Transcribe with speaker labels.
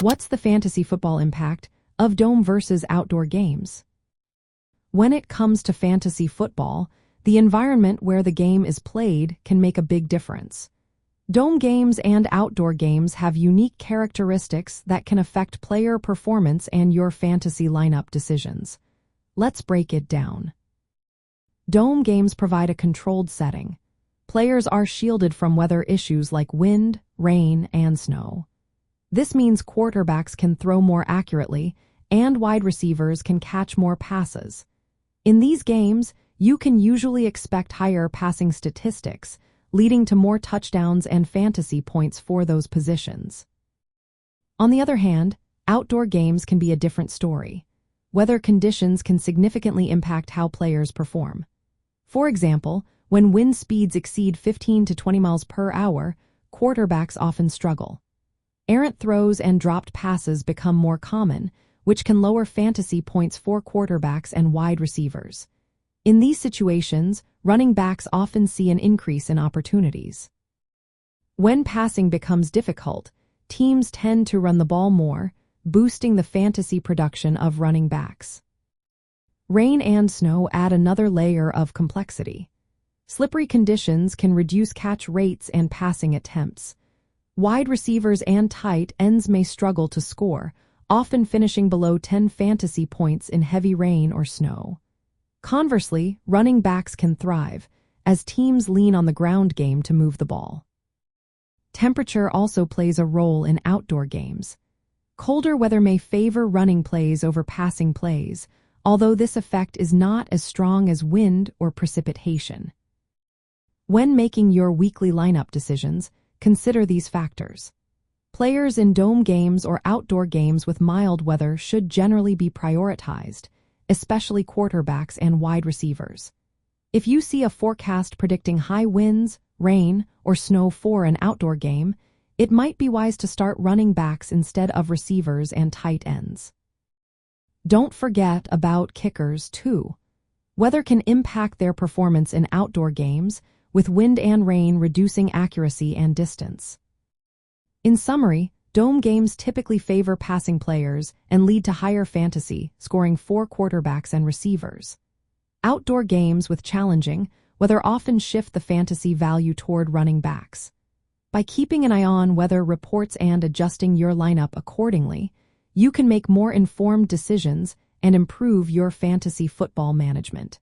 Speaker 1: What's the fantasy football impact of dome versus outdoor games? When it comes to fantasy football, the environment where the game is played can make a big difference. Dome games and outdoor games have unique characteristics that can affect player performance and your fantasy lineup decisions. Let's break it down. Dome games provide a controlled setting. Players are shielded from weather issues like wind, rain, and snow. This means quarterbacks can throw more accurately, and wide receivers can catch more passes. In these games, you can usually expect higher passing statistics, leading to more touchdowns and fantasy points for those positions. On the other hand, outdoor games can be a different story. Weather conditions can significantly impact how players perform. For example, when wind speeds exceed 15 to 20 miles per hour, quarterbacks often struggle. Errant throws and dropped passes become more common, which can lower fantasy points for quarterbacks and wide receivers. In these situations, running backs often see an increase in opportunities. When passing becomes difficult, teams tend to run the ball more, boosting the fantasy production of running backs. Rain and snow add another layer of complexity. Slippery conditions can reduce catch rates and passing attempts. Wide receivers and tight ends may struggle to score, often finishing below 10 fantasy points in heavy rain or snow. Conversely, running backs can thrive, as teams lean on the ground game to move the ball. Temperature also plays a role in outdoor games. Colder weather may favor running plays over passing plays, although this effect is not as strong as wind or precipitation. When making your weekly lineup decisions, consider these factors. Players in dome games or outdoor games with mild weather should generally be prioritized, especially quarterbacks and wide receivers. If you see a forecast predicting high winds, rain, or snow for an outdoor game, it might be wise to start running backs instead of receivers and tight ends. Don't forget about kickers, too. Weather can impact their performance in outdoor games, with wind and rain reducing accuracy and distance. In summary, dome games typically favor passing players and lead to higher fantasy, scoring for quarterbacks and receivers. Outdoor games with challenging weather often shift the fantasy value toward running backs. By keeping an eye on weather reports and adjusting your lineup accordingly, you can make more informed decisions and improve your fantasy football management.